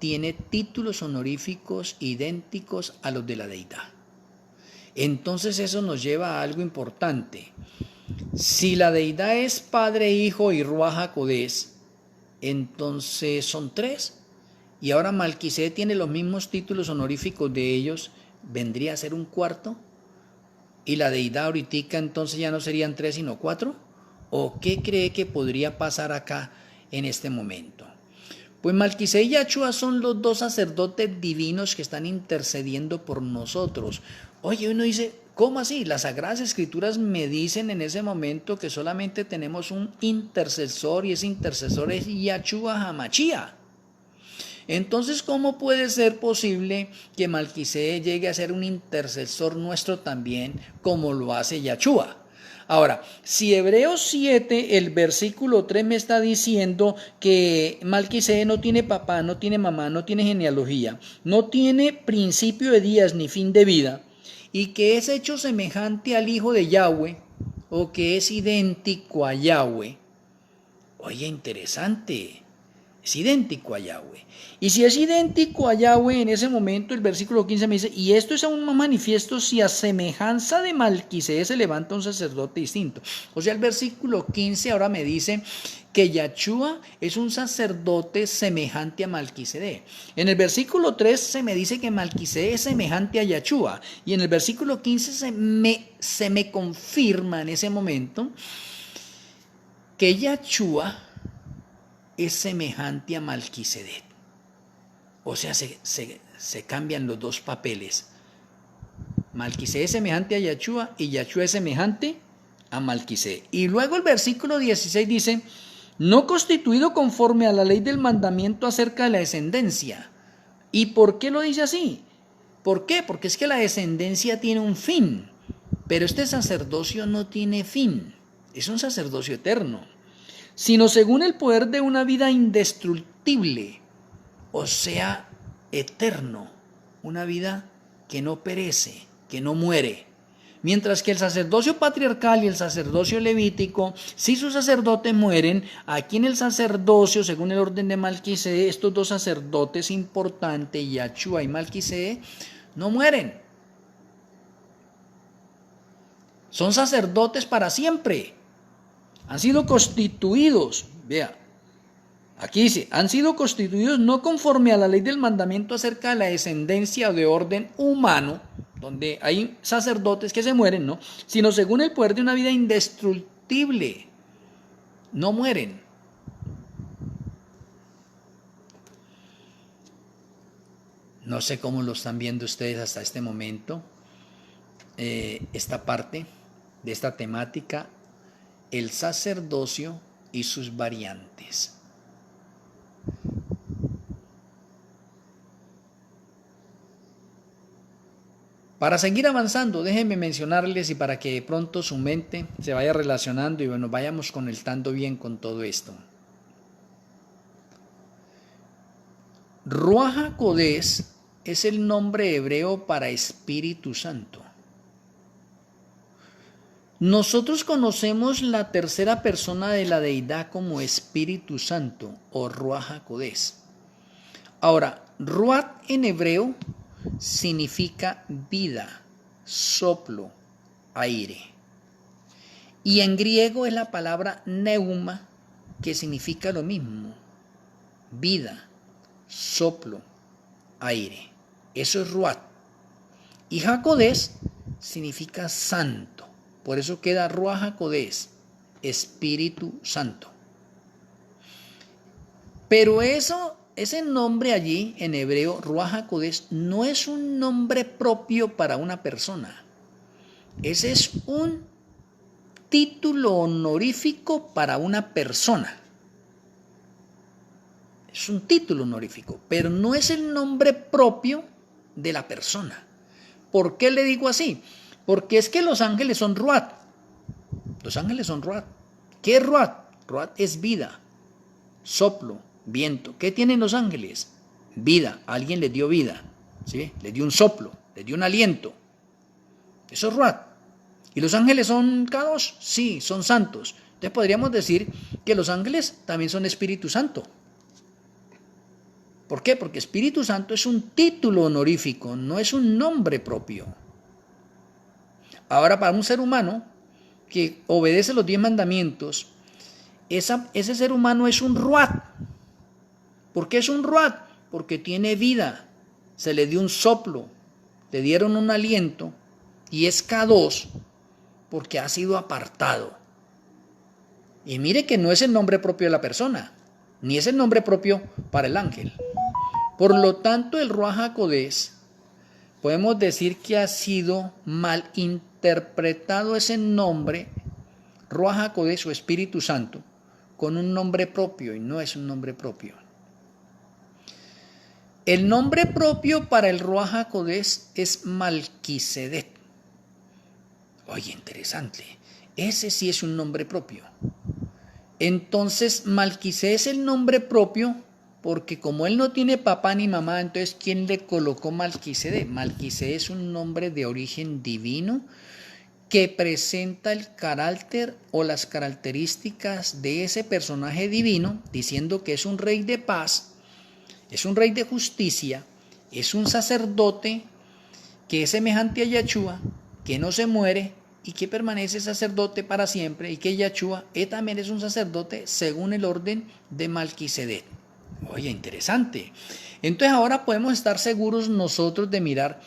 tiene títulos honoríficos idénticos a los de la deidad. Entonces eso nos lleva a algo importante. Si la deidad es Padre, Hijo y Ruaj HaKodesh, entonces son tres. Y ahora Malquisedec tiene los mismos títulos honoríficos de ellos, vendría a ser un cuarto. Y la deidad ahorita entonces ya no serían tres sino cuatro. ¿O qué cree que podría pasar acá en este momento? Pues Malquisedec y Yahshua son los dos sacerdotes divinos que están intercediendo por nosotros. Oye, uno dice, ¿cómo así? Las Sagradas Escrituras me dicen en ese momento que solamente tenemos un intercesor y ese intercesor es Yahshua HaMashiach. Entonces, ¿cómo puede ser posible que Malquisedec llegue a ser un intercesor nuestro también como lo hace Yahshua? Ahora, si Hebreos 7, el versículo 3 me está diciendo que Malquisedec no tiene papá, no tiene mamá, no tiene genealogía, no tiene principio de días ni fin de vida, y que es hecho semejante al Hijo de Yahweh, o que es idéntico a Yahweh. Oye, interesante. Es idéntico a Yahweh. Y si es idéntico a Yahweh, en ese momento el versículo 15 me dice, y esto es aún más manifiesto si a semejanza de Malquisedec se levanta un sacerdote distinto. O sea, el versículo 15 ahora me dice que Yahshua es un sacerdote semejante a Malquisedec. En el versículo 3 se me dice que Malquisedec es semejante a Yahshua. Y en el versículo 15 se me confirma en ese momento que Yahshua es semejante a Malquisedec. O sea, se cambian los dos papeles. Malquisedec es semejante a Yahshua y Yahshua es semejante a Malquisedec. Y luego el versículo 16 dice, no constituido conforme a la ley del mandamiento acerca de la descendencia. ¿Y por qué lo dice así? ¿Por qué? Porque es que la descendencia tiene un fin, pero este sacerdocio no tiene fin. Es un sacerdocio eterno, sino según el poder de una vida indestructible, o sea, eterno, una vida que no perece, que no muere. Mientras que el sacerdocio patriarcal y el sacerdocio levítico, si sus sacerdotes mueren, aquí en el sacerdocio, según el orden de Malquisedec, estos dos sacerdotes importantes, Yahshua y Malquisedec, no mueren. Son sacerdotes para siempre. Han sido constituidos, vea, aquí dice, han sido constituidos no conforme a la ley del mandamiento acerca de la descendencia o de orden humano, donde hay sacerdotes que se mueren, ¿no? Sino según el poder de una vida indestructible. No mueren. No sé cómo lo están viendo ustedes hasta este momento, esta parte de esta temática, el sacerdocio y sus variantes. Para seguir avanzando, déjenme mencionarles y para que de pronto su mente se vaya relacionando y bueno, vayamos conectando bien con todo esto. Ruaj HaKodesh es el nombre hebreo para Espíritu Santo. Nosotros conocemos la tercera persona de la deidad como Espíritu Santo o Ruaj HaKodesh. Ahora, Ruaj en hebreo significa vida, soplo, aire. Y en griego es la palabra neuma, que significa lo mismo, vida, soplo, aire. Eso es Ruaj. Y HaKodesh significa santo. Por eso queda Ruaj HaKodesh, Espíritu Santo. Pero ese nombre allí en hebreo, Ruaj HaKodesh, no es un nombre propio para una persona. Ese es un título honorífico para una persona. Es un título honorífico, pero no es el nombre propio de la persona. ¿Por qué le digo así? Porque es que los ángeles son Ruaj. Los ángeles son Ruaj. ¿Qué es Ruaj? Ruaj es vida, soplo, viento. ¿Qué tienen los ángeles? Vida. Alguien les dio vida, ¿sí? Les dio un soplo, les dio un aliento. Eso es Ruaj. ¿Y los ángeles son Kadosh? Sí, son santos. Entonces podríamos decir que los ángeles también son Espíritu Santo. ¿Por qué? Porque Espíritu Santo es un título honorífico, no es un nombre propio. Ahora, para un ser humano, que obedece los 10 mandamientos, ese ser humano es un ruat. ¿Por qué es un ruat? Porque tiene vida, se le dio un soplo, le dieron un aliento y es K2 porque ha sido apartado. Y mire que no es el nombre propio de la persona, ni es el nombre propio para el ángel. Por lo tanto, el Ruaj HaKodesh, podemos decir que ha sido mal interpretado ese nombre, Ruaj HaKodesh o Espíritu Santo, con un nombre propio, y no es un nombre propio. El nombre propio para el Ruaj HaKodesh es Malquisedec. Oye, interesante. Ese sí es un nombre propio. Entonces, Malquisedec es el nombre propio porque como él no tiene papá ni mamá, entonces ¿quién le colocó Malquisedec? Malquisedec es un nombre de origen divino que presenta el carácter o las características de ese personaje divino, diciendo que es un rey de paz, es un rey de justicia, es un sacerdote que es semejante a Yahshua, que no se muere y que permanece sacerdote para siempre, y que Yahshua también es un sacerdote según el orden de Malquisedec. Oye, interesante. Entonces ahora podemos estar seguros nosotros de mirar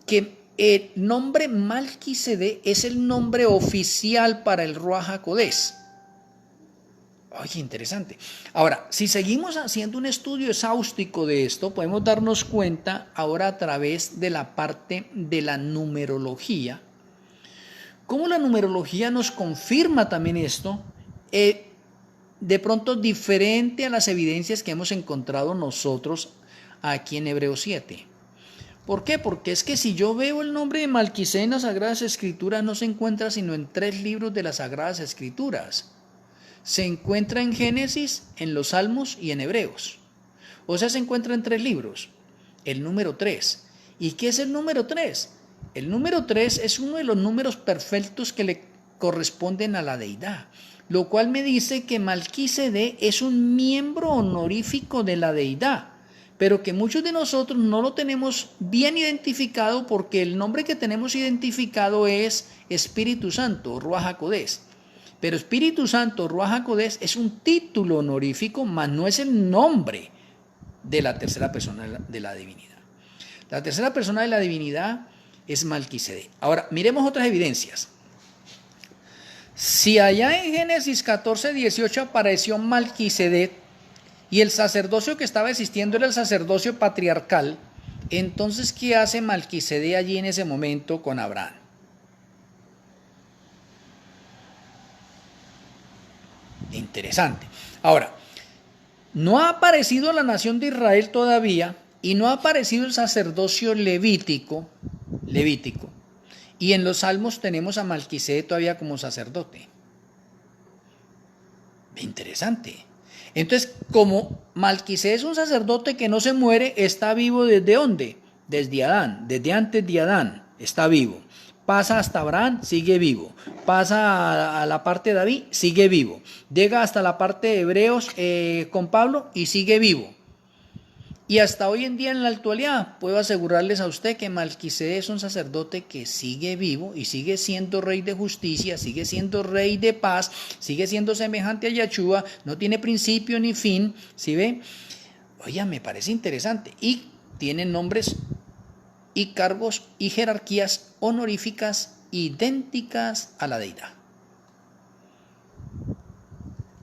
que el nombre Malquisedec es el nombre oficial para el Ruaj HaKodesh. Oye, interesante. Ahora, si seguimos haciendo un estudio exhaustivo de esto, podemos darnos cuenta ahora a través de la parte de la numerología, cómo la numerología nos confirma también esto, de pronto diferente a las evidencias que hemos encontrado nosotros aquí en Hebreos 7. ¿Por qué? Porque es que si yo veo el nombre de Malquisedec en las Sagradas Escrituras, no se encuentra sino en 3 libros de las Sagradas Escrituras. Se encuentra en Génesis, en los Salmos y en Hebreos. O sea, se encuentra en 3 libros. El número 3. ¿Y qué es el número 3? El número 3 es uno de los números perfectos que le corresponden a la deidad, lo cual me dice que Malquisedec es un miembro honorífico de la deidad, pero que muchos de nosotros no lo tenemos bien identificado porque el nombre que tenemos identificado es Espíritu Santo, Ruaj HaKodesh. Pero Espíritu Santo, Ruaj HaKodesh es un título honorífico, mas no es el nombre de la tercera persona de la divinidad. La tercera persona de la divinidad es Malquisedec. Ahora, miremos otras evidencias. Si allá en Génesis 14:18 apareció Malquisedec y el sacerdocio que estaba existiendo era el sacerdocio patriarcal, entonces ¿qué hace Malquisedec allí en ese momento con Abraham? Interesante. Ahora, no ha aparecido la nación de Israel todavía y no ha aparecido el sacerdocio levítico. Y en los Salmos tenemos a Malquisedec todavía como sacerdote. Interesante. Entonces, como Malquisedec es un sacerdote que no se muere, está vivo ¿desde dónde? Desde Adán, desde antes de Adán, está vivo. Pasa hasta Abraham, sigue vivo. Pasa a la parte de David, sigue vivo. Llega hasta la parte de Hebreos con Pablo y sigue vivo. Y hasta hoy en día en la actualidad puedo asegurarles a usted que Malquisedec es un sacerdote que sigue vivo y sigue siendo rey de justicia, sigue siendo rey de paz, sigue siendo semejante a Yahshua, no tiene principio ni fin, ¿sí ve? Oye, me parece interesante. Y tiene nombres y cargos y jerarquías honoríficas idénticas a la deidad.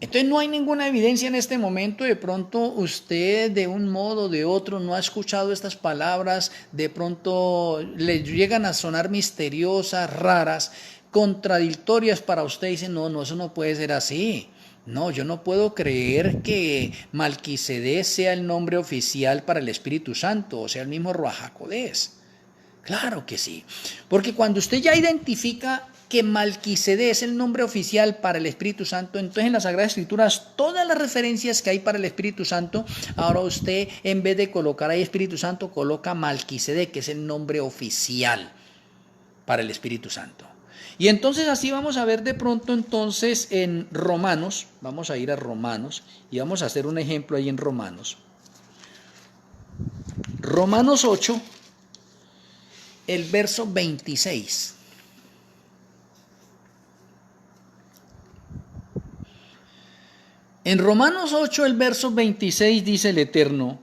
Entonces no hay ninguna evidencia en este momento. De pronto usted de un modo o de otro no ha escuchado estas palabras, de pronto le llegan a sonar misteriosas, raras, contradictorias para usted. Dice, no, eso no puede ser así. No, yo no puedo creer que Malquisedec sea el nombre oficial para el Espíritu Santo, o sea, el mismo Ruaj HaKodesh. Claro que sí, porque cuando usted ya identifica que Malquisedec es el nombre oficial para el Espíritu Santo, entonces en las Sagradas Escrituras todas las referencias que hay para el Espíritu Santo, ahora usted en vez de colocar ahí Espíritu Santo, coloca Malquisedec, que es el nombre oficial para el Espíritu Santo. Y entonces así vamos a ver de pronto entonces en Romanos, vamos a ir a Romanos y vamos a hacer un ejemplo ahí en Romanos. Romanos 8, el verso 26. En Romanos 8, el verso 26 dice el Eterno,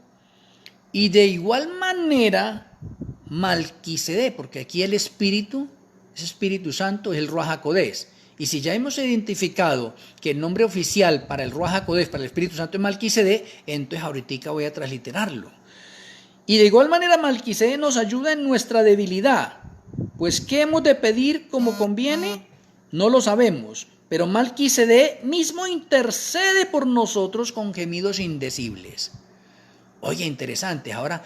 y de igual manera Malquisedec, porque aquí el Espíritu, ese Espíritu Santo es el Ruach HaKodesh. Y si ya hemos identificado que el nombre oficial para el Ruach HaKodesh, para el Espíritu Santo es Malquisedec, entonces ahorita voy a transliterarlo. Y de igual manera Malquisedec nos ayuda en nuestra debilidad. Pues ¿qué hemos de pedir como conviene? No lo sabemos. Pero Malquisedec mismo intercede por nosotros con gemidos indecibles. Oye, interesante. Ahora,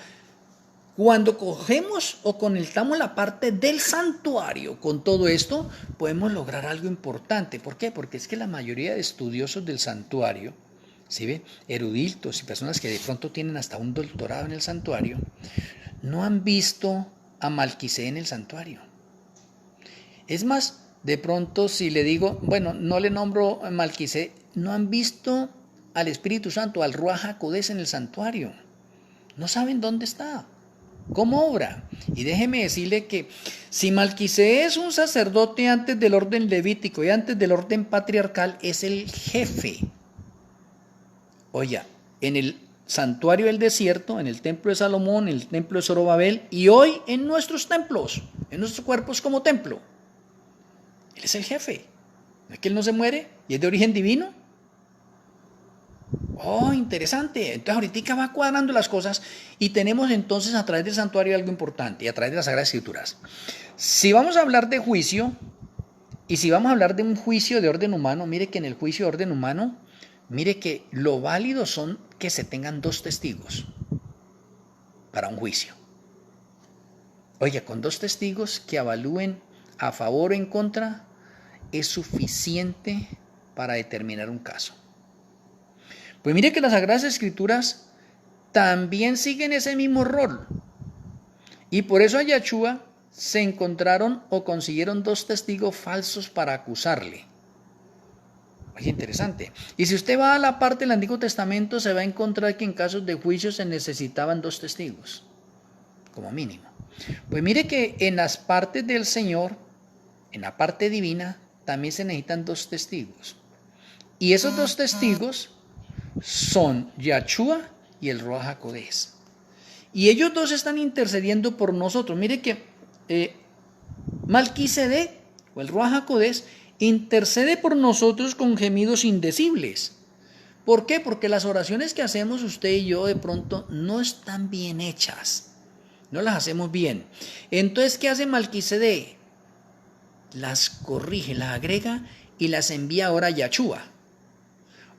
cuando cogemos o conectamos la parte del santuario con todo esto, podemos lograr algo importante. ¿Por qué? Porque es que la mayoría de estudiosos del santuario, ¿sí ve? Eruditos y personas que de pronto tienen hasta un doctorado en el santuario, no han visto a Malquisedec en el santuario. Es más, de pronto si le digo, bueno, no le nombro a Malquisedec, no han visto al Espíritu Santo, al Ruach HaKodesh en el santuario. No saben dónde está, cómo obra. Y déjeme decirle que si Malquisedec es un sacerdote antes del orden levítico y antes del orden patriarcal, es el jefe. Oye, en el santuario del desierto, en el templo de Salomón, en el templo de Zorobabel y hoy en nuestros templos, en nuestros cuerpos como templo. Él es el jefe. ¿No es que él no se muere y es de origen divino? Oh, interesante. Entonces ahorita va cuadrando las cosas y tenemos entonces a través del santuario algo importante y a través de las Sagradas Escrituras. Si vamos a hablar de juicio y si vamos a hablar de un juicio de orden humano, mire que en el juicio de orden humano, mire que lo válido son que se tengan 2 testigos para un juicio. Oye, con 2 testigos que evalúen a favor o en contra es suficiente para determinar un caso. Pues mire que las Sagradas Escrituras también siguen ese mismo rol. Y por eso a Yahshua se encontraron o consiguieron 2 testigos falsos para acusarle. Oye, interesante. Y si usted va a la parte del Antiguo Testamento, se va a encontrar que en casos de juicio se necesitaban 2 testigos, como mínimo. Pues mire que en las partes del Señor, en la parte divina, también se necesitan 2 testigos. Y esos 2 testigos son Yahshua y el Ruach HaKodesh. Y ellos 2 están intercediendo por nosotros. Mire que Malquisedec o el Ruach HaKodesh intercede por nosotros con gemidos indecibles. ¿Por qué? Porque las oraciones que hacemos usted y yo de pronto no están bien hechas. No las hacemos bien. Entonces, ¿qué hace Malquisedec? Las corrige, las agrega y las envía ahora a Yahshua.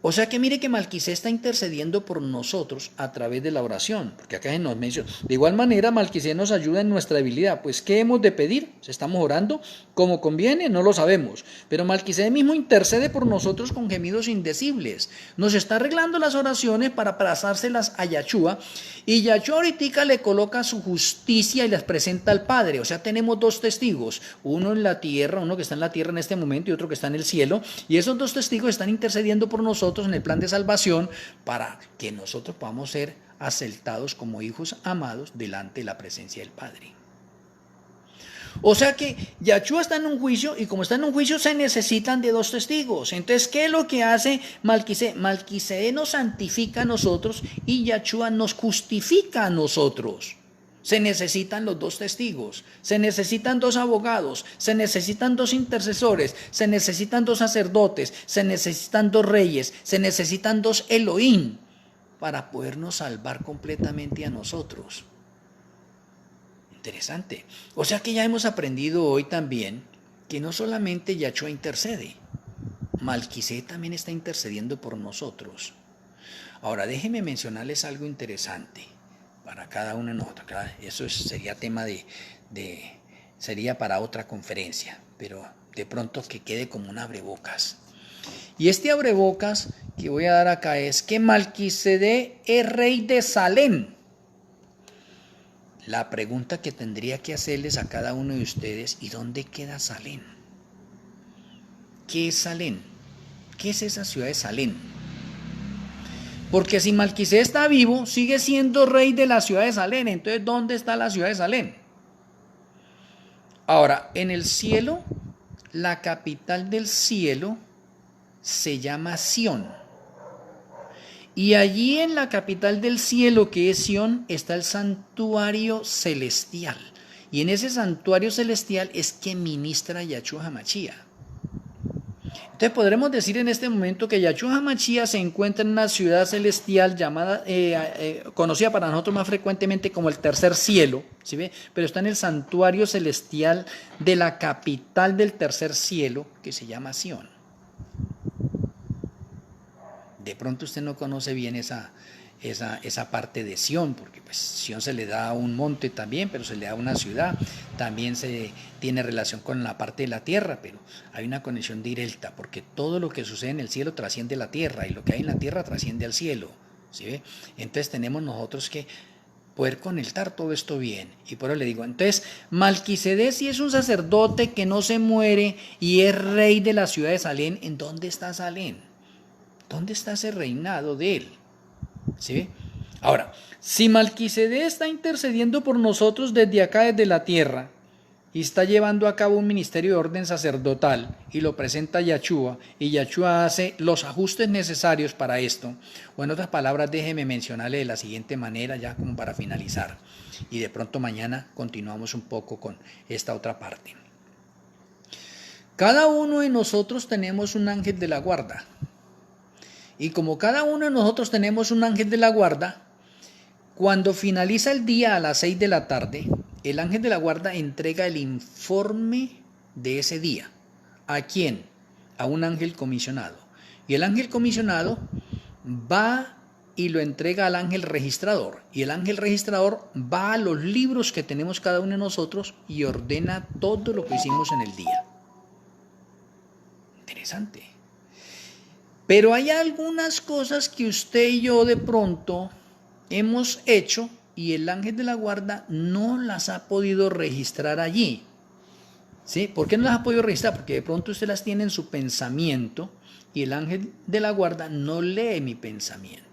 O sea que mire que Malquisedec está intercediendo por nosotros a través de la oración, porque acá se nos menciona. De igual manera, Malquisedec nos ayuda en nuestra debilidad. Pues, ¿qué hemos de pedir? Si estamos orando como conviene, no lo sabemos. Pero Malquisedec mismo intercede por nosotros con gemidos indecibles. Nos está arreglando las oraciones para pasárselas a Yahshua. Y Yahshua ahorita le coloca su justicia y las presenta al Padre. O sea, tenemos 2 testigos. Uno en la tierra, uno que está en la tierra en este momento y otro que está en el cielo. Y esos 2 testigos están intercediendo por nosotros en el plan de salvación para que nosotros podamos ser aceptados como hijos amados delante de la presencia del Padre. O sea que Yahshua está en un juicio y como está en un juicio se necesitan de 2 testigos. Entonces, ¿qué es lo que hace Malquisedec? Malquisedec nos santifica a nosotros y Yahshua nos justifica a nosotros. Se necesitan los 2 testigos, se necesitan 2 abogados, se necesitan 2 intercesores, se necesitan 2 sacerdotes, se necesitan 2 reyes, se necesitan 2 Elohim para podernos salvar completamente a nosotros. Interesante. O sea que ya hemos aprendido hoy también que no solamente Yahshua intercede, Malquisedec también está intercediendo por nosotros. Ahora déjenme mencionarles algo interesante para cada uno de nosotros. Eso sería tema sería para otra conferencia, pero de pronto que quede como un abrebocas. Y este abrebocas que voy a dar acá es que Malquisedec es rey de Salem. La pregunta que tendría que hacerles a cada uno de ustedes, ¿y dónde queda Salem? ¿Qué es Salem? ¿Qué es esa ciudad de Salem? Porque si Malquisedec está vivo, sigue siendo rey de la ciudad de Salem. Entonces, ¿dónde está la ciudad de Salem? Ahora, en el cielo, la capital del cielo se llama Sión. Y allí en la capital del cielo, que es Sión, está el santuario celestial. Y en ese santuario celestial es que ministra Yahshua HaMashiach. Entonces podremos decir en este momento que Yahshua HaMashiach se encuentra en una ciudad celestial llamada, conocida para nosotros más frecuentemente como el tercer cielo, ¿sí ve? Pero está en el santuario celestial de la capital del tercer cielo, que se llama Sión. De pronto usted no conoce bien esa parte de Sión, porque pues Sión se le da a un monte también, pero se le da a una ciudad, también se tiene relación con la parte de la tierra, pero hay una conexión directa, porque todo lo que sucede en el cielo trasciende la tierra, y lo que hay en la tierra trasciende al cielo, ¿sí ve? Entonces tenemos nosotros que poder conectar todo esto bien, y por eso le digo, entonces Malquisedec sí es un sacerdote que no se muere y es rey de la ciudad de Salem. ¿En dónde está Salem? ¿Dónde está ese reinado de él? ¿Sí? Ahora, si Malquisedec está intercediendo por nosotros desde acá, desde la tierra, y está llevando a cabo un ministerio de orden sacerdotal, y lo presenta a Yahshua, y Yahshua hace los ajustes necesarios para esto, o en otras palabras, déjeme mencionarle de la siguiente manera, ya como para finalizar, y de pronto mañana continuamos un poco con esta otra parte. Cada uno de nosotros tenemos un ángel de la guarda. Y como cada uno de nosotros tenemos un ángel de la guarda, cuando finaliza el día a las 6 de la tarde, el ángel de la guarda entrega el informe de ese día. ¿A quién? A un ángel comisionado. Y el ángel comisionado va y lo entrega al ángel registrador. Y el ángel registrador va a los libros que tenemos cada uno de nosotros y ordena todo lo que hicimos en el día. Interesante. Pero hay algunas cosas que usted y yo de pronto hemos hecho y el ángel de la guarda no las ha podido registrar allí. ¿Sí? ¿Por qué no las ha podido registrar? Porque de pronto usted las tiene en su pensamiento y el ángel de la guarda no lee mi pensamiento.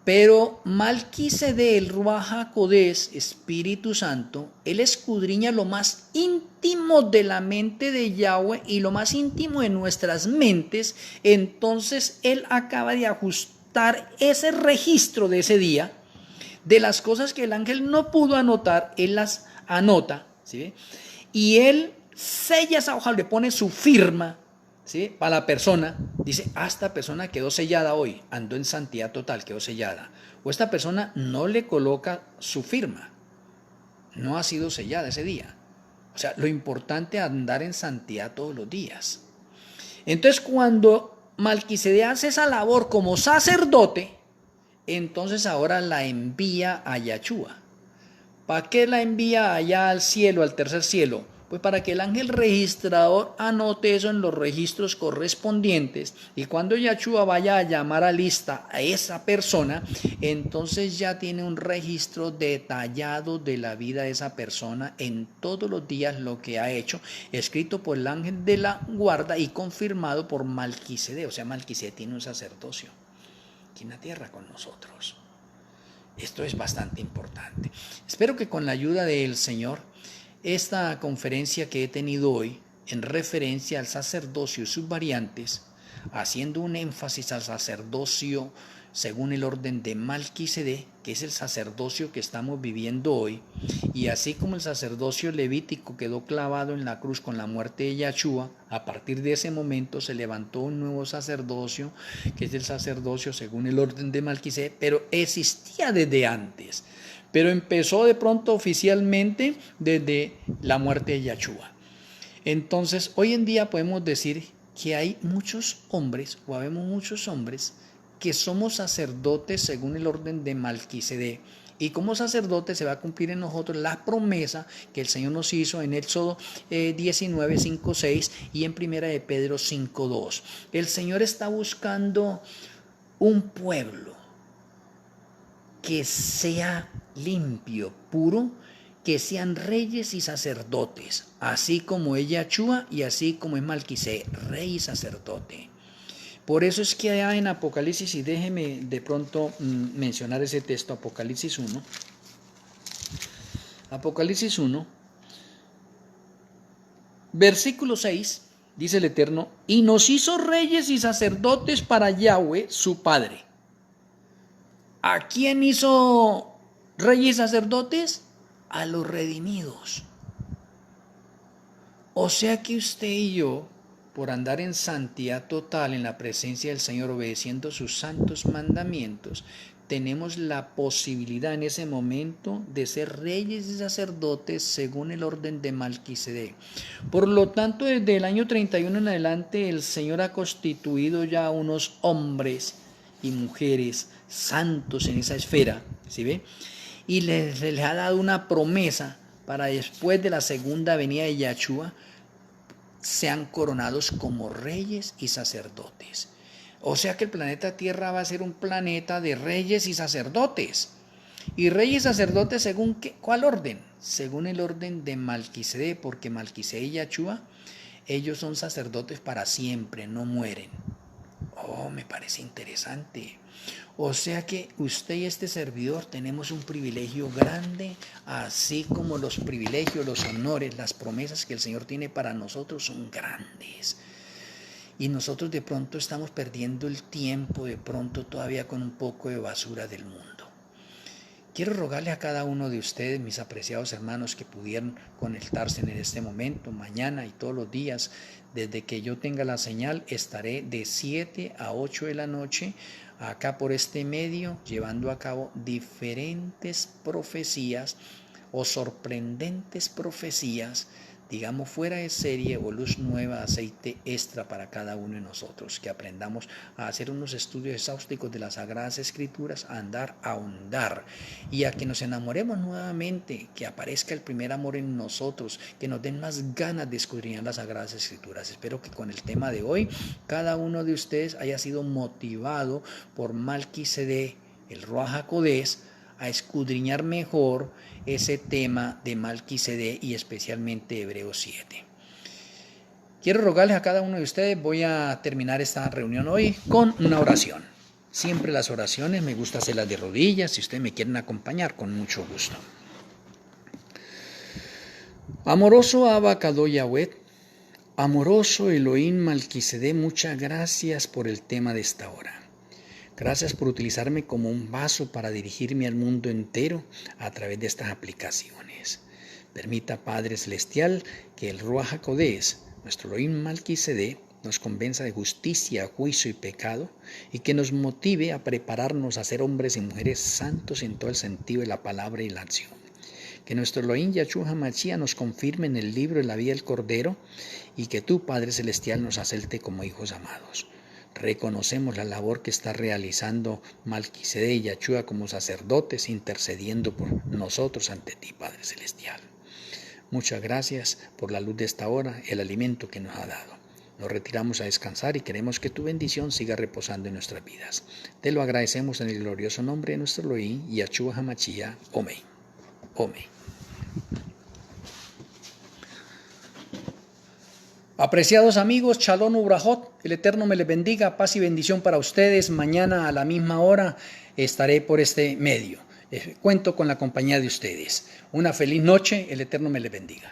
Pero Malquisedec, el Ruach HaKodesh, Espíritu Santo, él escudriña lo más íntimo de la mente de Yahweh y lo más íntimo de nuestras mentes. Entonces él acaba de ajustar ese registro de ese día, de las cosas que el ángel no pudo anotar, él las anota, ¿sí? Y él sella esa hoja, le pone su firma, ¿sí? Para la persona, dice, esta persona quedó sellada hoy, andó en santidad total, quedó sellada. O esta persona no le coloca su firma, no ha sido sellada ese día. O sea, lo importante es andar en santidad todos los días. Entonces, cuando Malquisedec hace esa labor como sacerdote, entonces ahora la envía a Yahshua. ¿Para qué la envía allá al cielo, al tercer cielo? Pues para que el ángel registrador anote eso en los registros correspondientes y cuando Yahshua vaya a llamar a lista a esa persona, entonces ya tiene un registro detallado de la vida de esa persona en todos los días lo que ha hecho, escrito por el ángel de la guarda y confirmado por Malquisedec. O sea, Malquisedec tiene un sacerdocio aquí en la tierra con nosotros. Esto es bastante importante. Espero que con la ayuda del Señor, esta conferencia que he tenido hoy en referencia al sacerdocio y sus variantes, haciendo un énfasis al sacerdocio según el orden de Malquisedec, que es el sacerdocio que estamos viviendo hoy, y así como el sacerdocio levítico quedó clavado en la cruz con la muerte de Yahshua, a partir de ese momento se levantó un nuevo sacerdocio, que es el sacerdocio según el orden de Malquisedec, pero existía desde antes, pero empezó de pronto oficialmente desde la muerte de Yahshua. Entonces, hoy en día podemos decir que hay muchos hombres, o habemos muchos hombres, que somos sacerdotes según el orden de Malquisedec. Y como sacerdote se va a cumplir en nosotros la promesa que el Señor nos hizo en Éxodo 19, 5, 6 y en Primera de Pedro 5, 2. El Señor está buscando un pueblo que sea limpio, puro, que sean reyes y sacerdotes, así como es Yahshua y así como es Malquisedec, rey y sacerdote. Por eso es que allá en Apocalipsis, y déjeme de pronto mencionar ese texto, Apocalipsis 1. Apocalipsis 1, versículo 6, dice el Eterno, y nos hizo reyes y sacerdotes para Yahweh, su Padre. ¿A quién hizo reyes y sacerdotes? A los redimidos. O sea que usted y yo, por andar en santidad total en la presencia del Señor, obedeciendo sus santos mandamientos, tenemos la posibilidad en ese momento de ser reyes y sacerdotes según el orden de Melquisedec. Por lo tanto, desde el año 31 en adelante, el Señor ha constituido ya unos hombres y mujeres santos en esa esfera, ¿sí ve? Y les ha dado una promesa para después de la segunda venida de Yahshua, sean coronados como reyes y sacerdotes. O sea que el planeta Tierra va a ser un planeta de reyes y sacerdotes. Y reyes y sacerdotes según ¿cuál orden? Según el orden de Melquisedec, porque Melquisedec y Yahshua, ellos son sacerdotes para siempre, no mueren. Oh, me parece interesante. O sea que usted y este servidor tenemos un privilegio grande, así como los privilegios, los honores, las promesas que el Señor tiene para nosotros son grandes. Y nosotros de pronto estamos perdiendo el tiempo, de pronto todavía con un poco de basura del mundo. Quiero rogarle a cada uno de ustedes, mis apreciados hermanos, que pudieran conectarse en este momento, mañana y todos los días. Desde que yo tenga la señal, estaré de 7 a 8 de la noche acá por este medio, llevando a cabo diferentes profecías o sorprendentes profecías, digamos fuera de serie o luz nueva, aceite extra para cada uno de nosotros, que aprendamos a hacer unos estudios exhaustivos de las Sagradas Escrituras, a andar, a ahondar y a que nos enamoremos nuevamente, que aparezca el primer amor en nosotros, que nos den más ganas de escudriñar las Sagradas Escrituras. Espero que con el tema de hoy cada uno de ustedes haya sido motivado por Melquisedec, el Ruach HaKodesh, a escudriñar mejor ese tema de Melquisedec y especialmente Hebreos 7. Quiero rogarles a cada uno de ustedes, voy a terminar esta reunión hoy con una oración. Siempre las oraciones me gusta hacerlas de rodillas, si ustedes me quieren acompañar, con mucho gusto. Amoroso Abba Kadosh Yahweh, amoroso Elohim Melquisedec, muchas gracias por el tema de esta hora. Gracias por utilizarme como un vaso para dirigirme al mundo entero a través de estas aplicaciones. Permita, Padre Celestial, que el Ruach HaKodesh, nuestro Elohim Melquisedec, nos convenza de justicia, juicio y pecado, y que nos motive a prepararnos a ser hombres y mujeres santos en todo el sentido de la palabra y la acción. Que nuestro Elohim Yahshua HaMashiach nos confirme en el libro de la vida del Cordero, y que tú, Padre Celestial, nos acepte como hijos amados. Reconocemos la labor que está realizando Melquisedec y Yahshua como sacerdotes, intercediendo por nosotros ante ti, Padre Celestial. Muchas gracias por la luz de esta hora, el alimento que nos ha dado. Nos retiramos a descansar y queremos que tu bendición siga reposando en nuestras vidas. Te lo agradecemos en el glorioso nombre de nuestro Elohim, Yahshua HaMashiach. Amén. Amén. Apreciados amigos, Shalom Ubrajot, el Eterno me les bendiga, paz y bendición para ustedes. Mañana a la misma hora estaré por este medio. Cuento con la compañía de ustedes. Una feliz noche, el Eterno me les bendiga.